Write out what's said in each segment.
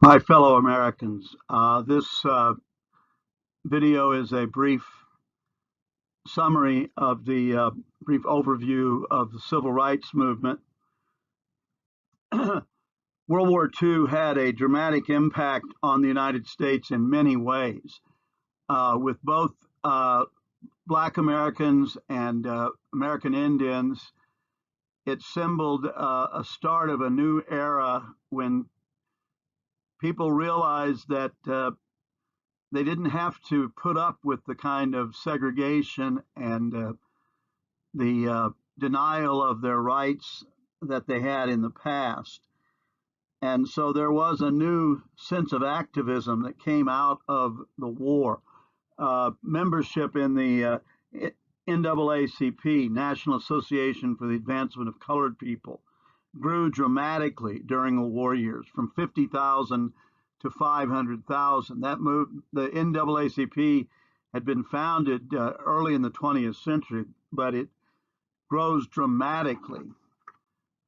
My fellow Americans, this video is a brief summary of the brief overview of the civil rights movement. World War II had a dramatic impact on the United States in many ways, with both Black Americans and American Indians. It symbolized a start of a new era when people realized that they didn't have to put up with the kind of segregation and the denial of their rights that they had in the past. And so there was a new sense of activism that came out of the war. Membership in the NAACP, National Association for the Advancement of Colored People, grew dramatically during the war years, from 50,000 to 500,000. That moved. The NAACP had been founded early in the 20th century, but it grows dramatically.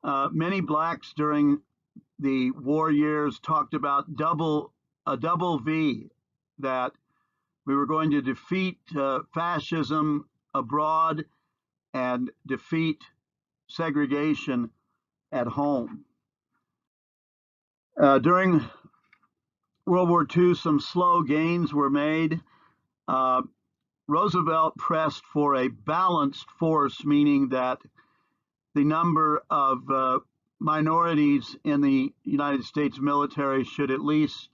Many blacks during the war years talked about a double V, that we were going to defeat fascism abroad and defeat segregation at home. During World War II, some slow gains were made. Roosevelt pressed for a balanced force, meaning that the number of minorities in the United States military should at least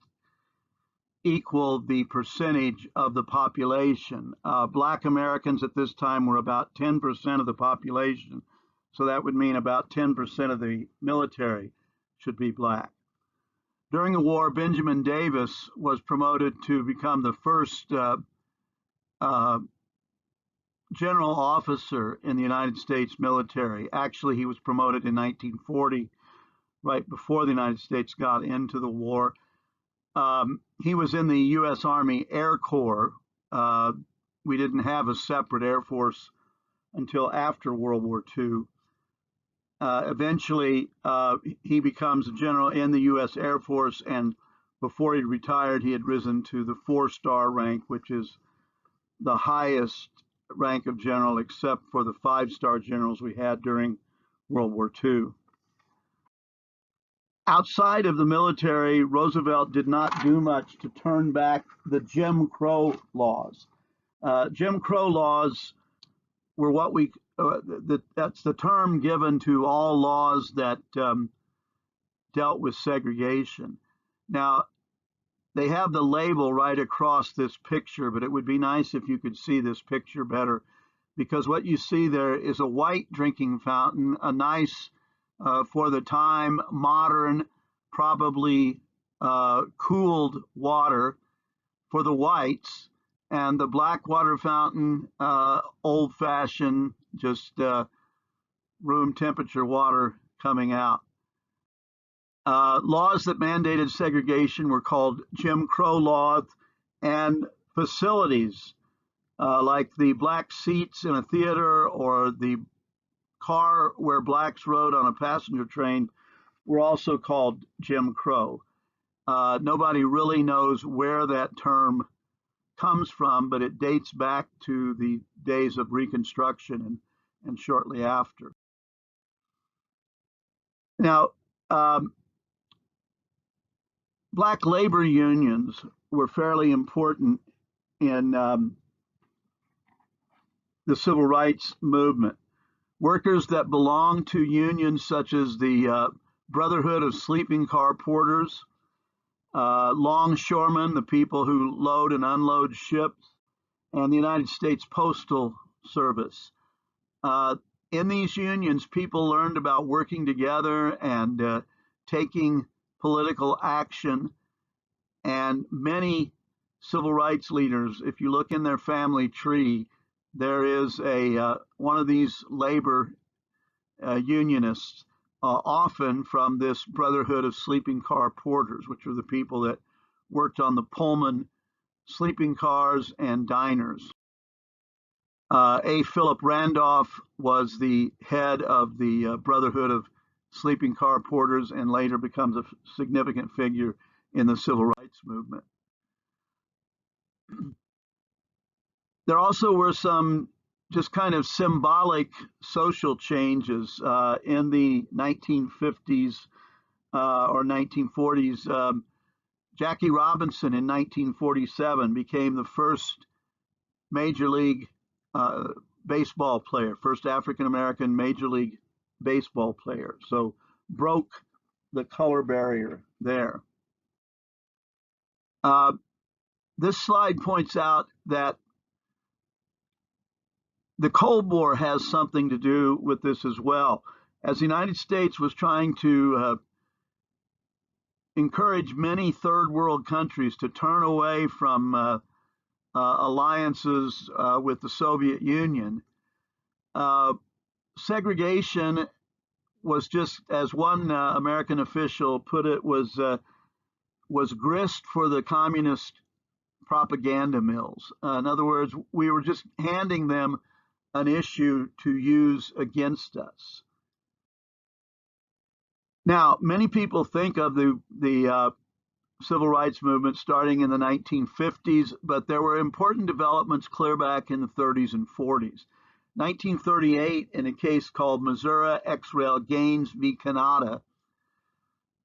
equal the percentage of the population. Black Americans at this time were about 10% of the population, so that would mean about 10% of the military should be black. During the war, Benjamin Davis was promoted to become the first general officer in the United States military. Actually, he was promoted in 1940, right before the United States got into the war. He was in the U.S. Army Air Corps. We didn't have a separate Air Force until after World War II. Eventually, he becomes a general in the U.S. Air Force, and before he retired, he had risen to the 4-star rank, which is the highest rank of general, except for the 5-star generals we had during World War II. Outside of the military, Roosevelt did not do much to turn back the Jim Crow laws. Jim Crow laws were what that's the term given to all laws that dealt with segregation. Now, they have the label right across this picture, but it would be nice if you could see this picture better, because what you see there is a white drinking fountain, a nice, for the time, modern, probably cooled water for the whites, and the black water fountain, old-fashioned, just room temperature water coming out. Laws that mandated segregation were called Jim Crow laws, and facilities like the black seats in a theater or the car where blacks rode on a passenger train were also called Jim Crow. Nobody really knows where that term comes from, but it dates back to the days of Reconstruction and shortly after. Now, black labor unions were fairly important in the civil rights movement. Workers that belonged to unions such as the Brotherhood of Sleeping Car Porters, longshoremen, the people who load and unload ships, and the United States Postal Service. In these unions, people learned about working together and taking political action, and many civil rights leaders, if you look in their family tree, there is one of these labor unionists, often from this Brotherhood of Sleeping Car Porters, which are the people that worked on the Pullman sleeping cars and diners. A. Philip Randolph was the head of the Brotherhood of Sleeping Car Porters and later becomes a significant figure in the civil rights movement. There also were some just kind of symbolic social changes in the 1950s or 1940s. Jackie Robinson in 1947 became the first Major League baseball player, first African-American Major League baseball player. So broke the color barrier there. This slide points out that the Cold War has something to do with this as well. As the United States was trying to encourage many third world countries to turn away from alliances with the Soviet Union, segregation was just, as one American official put it, was grist for the communist propaganda mills. In other words, we were just handing them an issue to use against us. Now, many people think of the civil rights movement starting in the 1950s, but there were important developments clear back in the 30s and 40s. 1938, in a case called Missouri Ex Rel Gaines v. Canada,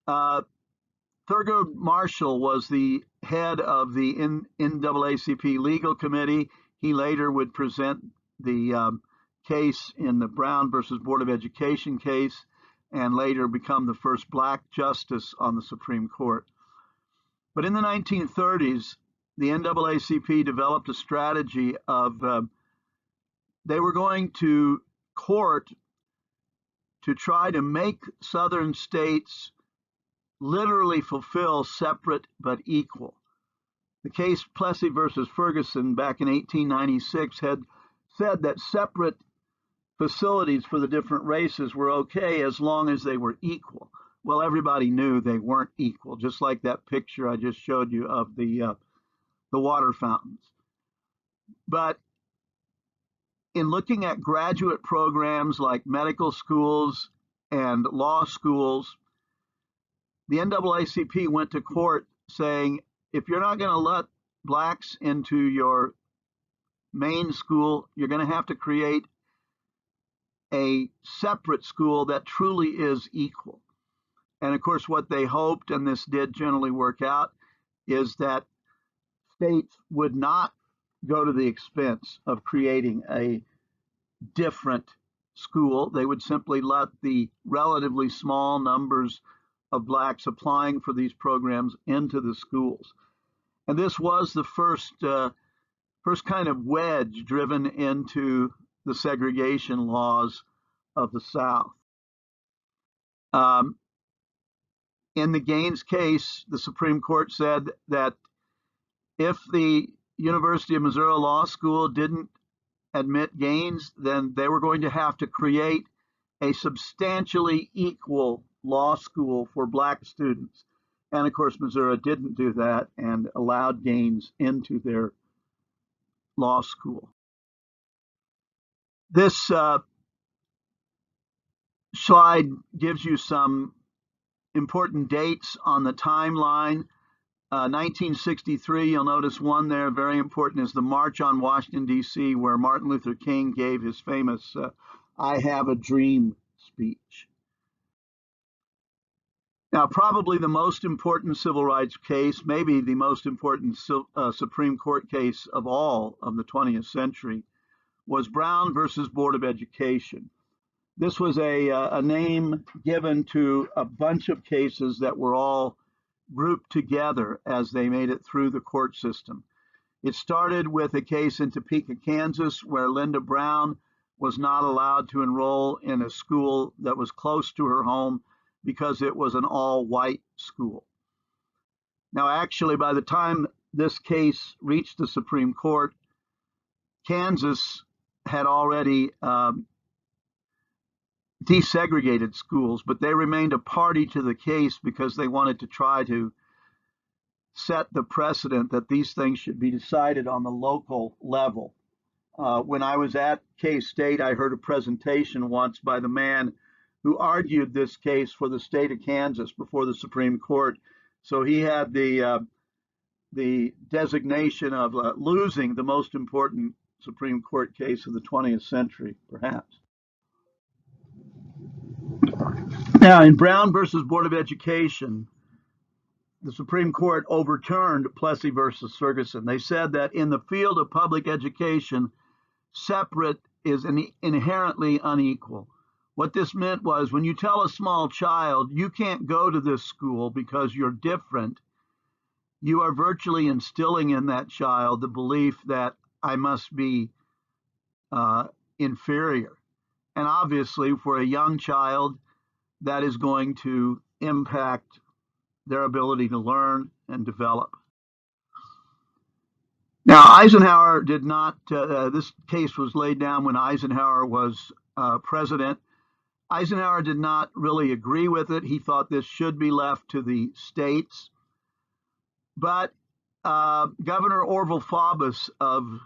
Thurgood Marshall was the head of the NAACP legal committee. He later would present the case in the Brown versus Board of Education case, and later become the first black justice on the Supreme Court. But in the 1930s, the NAACP developed a strategy of they were going to court to try to make Southern states literally fulfill separate but equal. The case Plessy versus Ferguson back in 1896 had said that separate facilities for the different races were okay as long as they were equal. Well, everybody knew they weren't equal, just like that picture I just showed you of the water fountains. But in looking at graduate programs like medical schools and law schools, the NAACP went to court saying, if you're not going to let blacks into your main school, you're going to have to create a separate school that truly is equal. And of course, what they hoped, and this did generally work out, is that states would not go to the expense of creating a different school. They would simply let the relatively small numbers of blacks applying for these programs into the schools. And this was the first kind of wedge driven into the segregation laws of the South. In the Gaines case, the Supreme Court said that if the University of Missouri Law School didn't admit Gaines, then they were going to have to create a substantially equal law school for black students. And of course, Missouri didn't do that and allowed Gaines into their law school. This slide gives you some important dates on the timeline. 1963, you'll notice one there, very important, is the March on Washington, D.C., where Martin Luther King gave his famous I Have a Dream speech. Now, probably the most important civil rights case, maybe the most important Supreme Court case of all of the 20th century, was Brown versus Board of Education. This was a name given to a bunch of cases that were all grouped together as they made it through the court system. It started with a case in Topeka, Kansas, where Linda Brown was not allowed to enroll in a school that was close to her home because it was an all-white school. Now, actually, by the time this case reached the Supreme Court, Kansas had already desegregated schools, but they remained a party to the case because they wanted to try to set the precedent that these things should be decided on the local level. When I was at K-State, I heard a presentation once by the man who argued this case for the state of Kansas before the Supreme Court, So he had the designation of losing the most important Supreme Court case of the 20th century, perhaps. Now, in Brown versus Board of Education, the Supreme Court overturned Plessy versus Ferguson. They said that in the field of public education, separate is inherently unequal. What this meant was when you tell a small child, you can't go to this school because you're different, you are virtually instilling in that child the belief that I must be inferior. And obviously, for a young child, that is going to impact their ability to learn and develop. Now, Eisenhower did not, this case was laid down when Eisenhower was president. Eisenhower did not really agree with it. He thought this should be left to the states. But Governor Orville Faubus of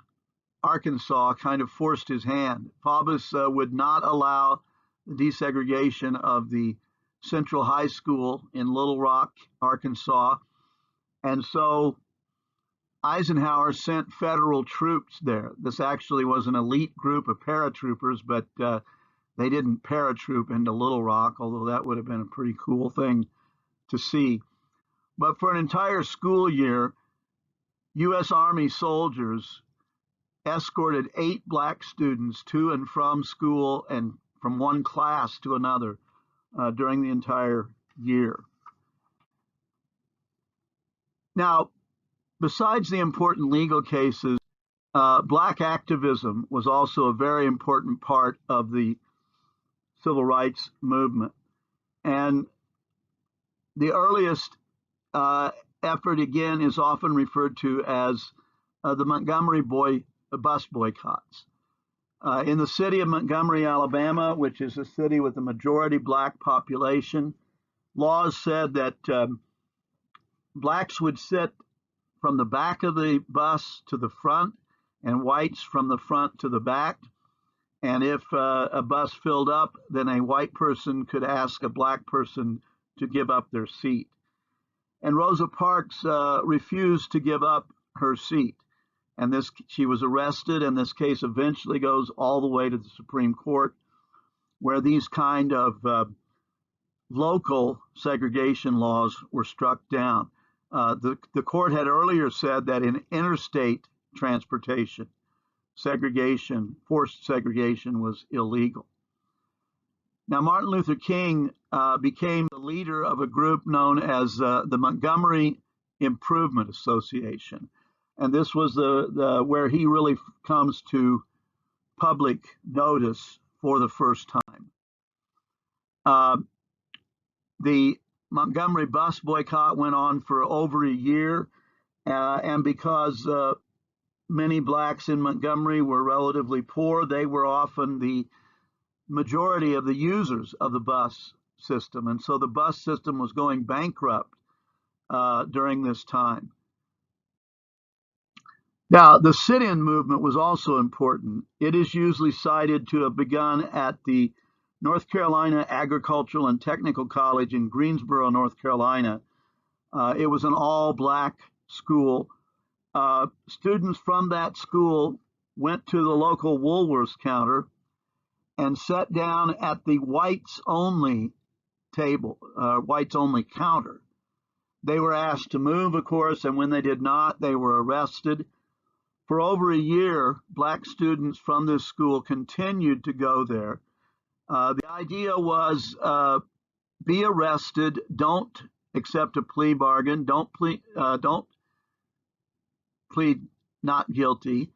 Arkansas kind of forced his hand. Faubus would not allow the desegregation of the Central High School in Little Rock, Arkansas. And so Eisenhower sent federal troops there. This actually was an elite group of paratroopers, but they didn't paratroop into Little Rock, although that would have been a pretty cool thing to see. But for an entire school year, U.S. Army soldiers escorted 8 black students to and from school and from one class to another during the entire year. Now, besides the important legal cases, black activism was also a very important part of the civil rights movement. And the earliest effort, again, is often referred to as the Montgomery bus boycotts. In the city of Montgomery, Alabama, which is a city with a majority black population, laws said that blacks would sit from the back of the bus to the front and whites from the front to the back. And if a bus filled up, then a white person could ask a black person to give up their seat. And Rosa Parks refused to give up her seat. And she was arrested, and this case eventually goes all the way to the Supreme Court, where these kind of local segregation laws were struck down. The court had earlier said that in interstate transportation, forced segregation was illegal. Now, Martin Luther King became the leader of a group known as the Montgomery Improvement Association. And this was where he really comes to public notice for the first time. The Montgomery bus boycott went on for over a year, and because many blacks in Montgomery were relatively poor, they were often the majority of the users of the bus system, and so the bus system was going bankrupt during this time. Now, the sit-in movement was also important. It is usually cited to have begun at the North Carolina Agricultural and Technical College in Greensboro, North Carolina. It was an all-black school. Students from that school went to the local Woolworths counter and sat down at the whites-only table, whites-only counter. They were asked to move, of course, and when they did not, they were arrested. For over a year, black students from this school continued to go there. The idea was be arrested, don't accept a plea bargain, don't plead not guilty,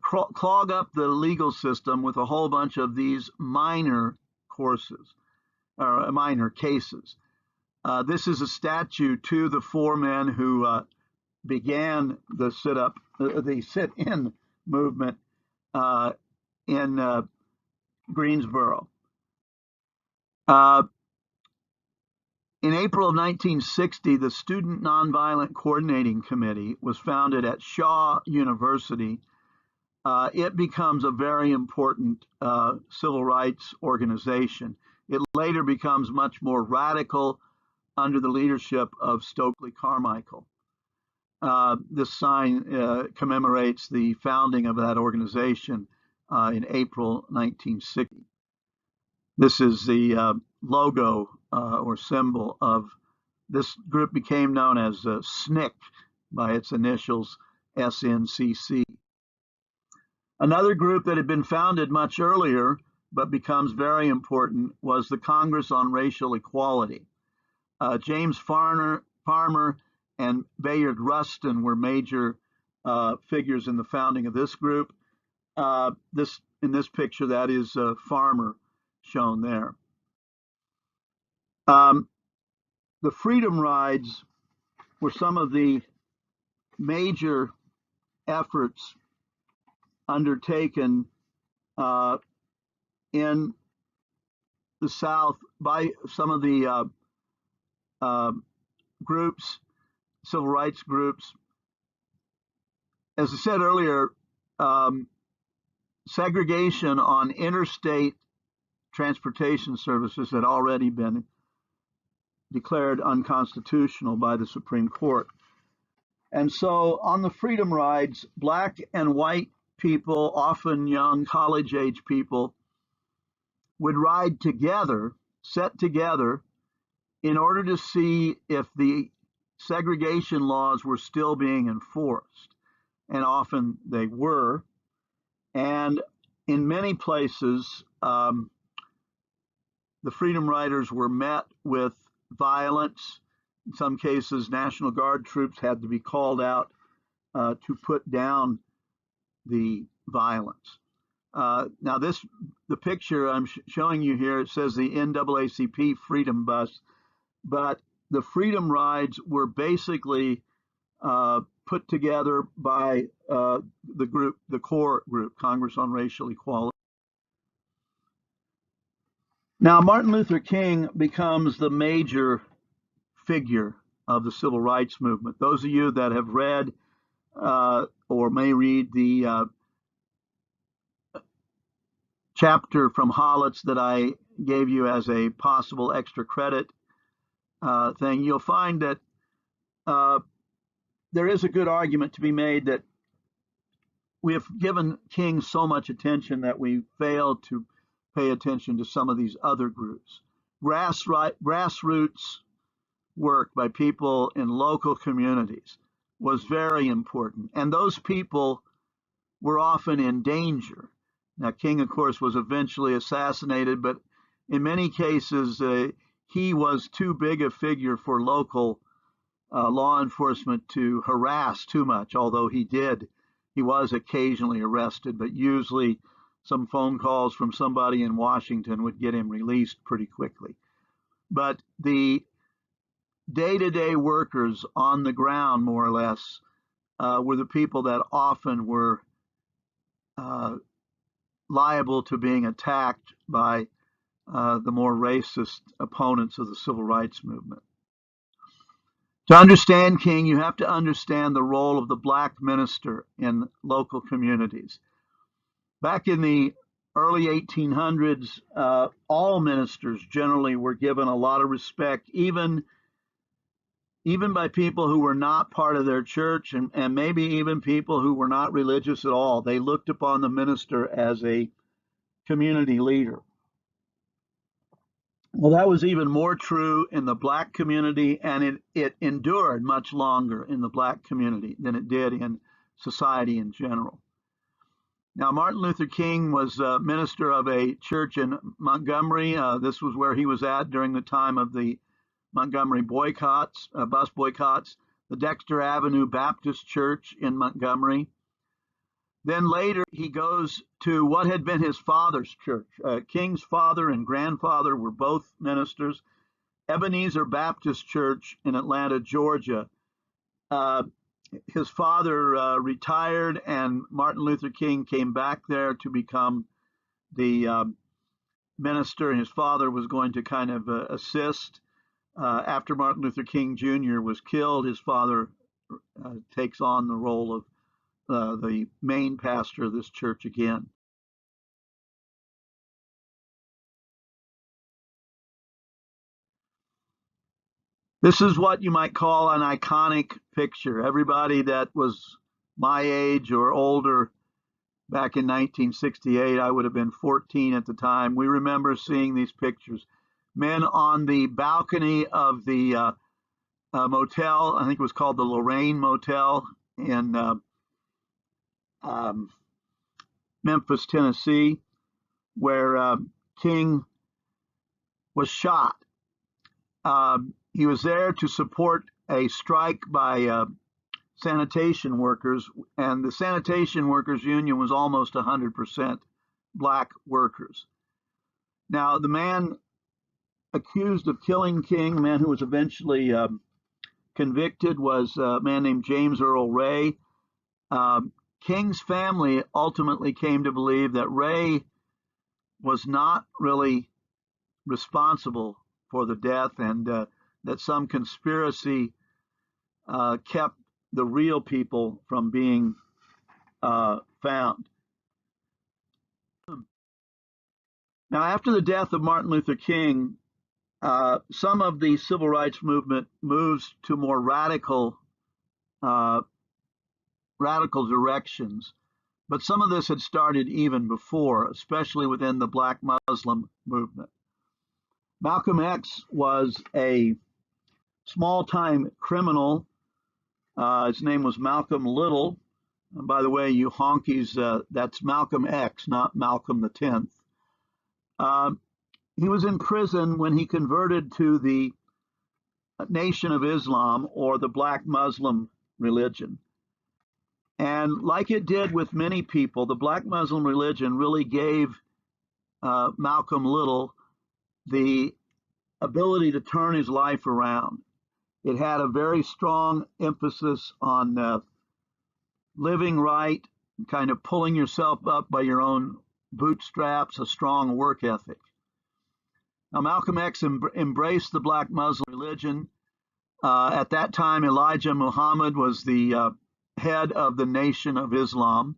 clog up the legal system with a whole bunch of these minor courses or minor cases. This is a statue to the 4 men who began the sit-in movement in Greensboro. In April of 1960, the Student Nonviolent Coordinating Committee was founded at Shaw University. It becomes a very important civil rights organization. It later becomes much more radical, under the leadership of Stokely Carmichael. This sign commemorates the founding of that organization in April 1960. This is the logo or symbol of this group. Became known as SNCC by its initials, SNCC. Another group that had been founded much earlier but becomes very important was the Congress on Racial Equality. James Farmer and Bayard Rustin were major figures in the founding of this group. In this picture, that is Farmer shown there. The Freedom Rides were some of the major efforts undertaken in the South by some of the groups, civil rights groups. As I said earlier, segregation on interstate transportation services had already been declared unconstitutional by the Supreme Court. And so on the Freedom Rides, black and white people, often young college-age people, would ride together, set together, in order to see if the segregation laws were still being enforced. And often they were. And in many places, the Freedom Riders were met with violence. In some cases, National Guard troops had to be called out to put down the violence. Now, the picture I'm showing you here, it says the NAACP Freedom Bus, but the Freedom Rides were basically put together by the group, the core group, Congress on Racial Equality. Now, Martin Luther King becomes the major figure of the civil rights movement. Those of you that have read or may read the chapter from Hollis that I gave you as a possible extra credit thing, you'll find that there is a good argument to be made that we have given King so much attention that we failed to pay attention to some of these other groups. Grassroots work by people in local communities was very important, and those people were often in danger. Now, King, of course, was eventually assassinated, but in many cases, he was too big a figure for local law enforcement to harass too much, although he was occasionally arrested, but usually some phone calls from somebody in Washington would get him released pretty quickly. But the day-to-day workers on the ground, more or less, were the people that often were liable to being attacked by the more racist opponents of the civil rights movement. To understand King, you have to understand the role of the black minister in local communities. Back in the early 1800s, all ministers generally were given a lot of respect, even by people who were not part of their church, and maybe even people who were not religious at all. They looked upon the minister as a community leader. Well, that was even more true in the black community, and it endured much longer in the black community than it did in society in general. Now, Martin Luther King was a minister of a church in Montgomery. This was where he was at during the time of the Montgomery boycotts, bus boycotts, the Dexter Avenue Baptist Church in Montgomery. Then later, he goes to what had been his father's church. King's father and grandfather were both ministers. Ebenezer Baptist Church in Atlanta, Georgia. His father retired, and Martin Luther King came back there to become the minister. His father was going to kind of assist. After Martin Luther King Jr. was killed, his father takes on the role of the main pastor of this church again. This is what you might call an iconic picture. Everybody that was my age or older back in 1968, I would have been 14 at the time. We remember seeing these pictures. Men on the balcony of the motel, I think it was called the Lorraine Motel in Memphis, Tennessee, where King was shot. He was there to support a strike by sanitation workers, and the sanitation workers union was almost 100% black workers. Now, the man accused of killing King, the man who was eventually convicted, was a man named James Earl Ray. King's family ultimately came to believe that Ray was not really responsible for the death, and that some conspiracy kept the real people from being found. Now, after the death of Martin Luther King, some of the civil rights movement moves to more radical directions, but some of this had started even before, especially within the Black Muslim movement. Malcolm X was a small-time criminal. His name was Malcolm Little. And by the way, you honkies, that's Malcolm X, not Malcolm the 10th. He was in prison when he converted to the Nation of Islam, or the Black Muslim religion. And like it did with many people, the Black Muslim religion really gave Malcolm Little the ability to turn his life around. It had a very strong emphasis on living right, kind of pulling yourself up by your own bootstraps, a strong work ethic. Now, Malcolm X embraced the Black Muslim religion. At that time, Elijah Muhammad was the head of the Nation of Islam.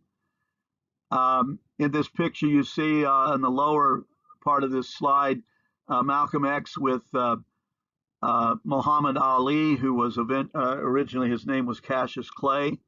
In this picture, you see in the lower part of this slide, Malcolm X with Muhammad Ali, who was originally, his name was Cassius Clay.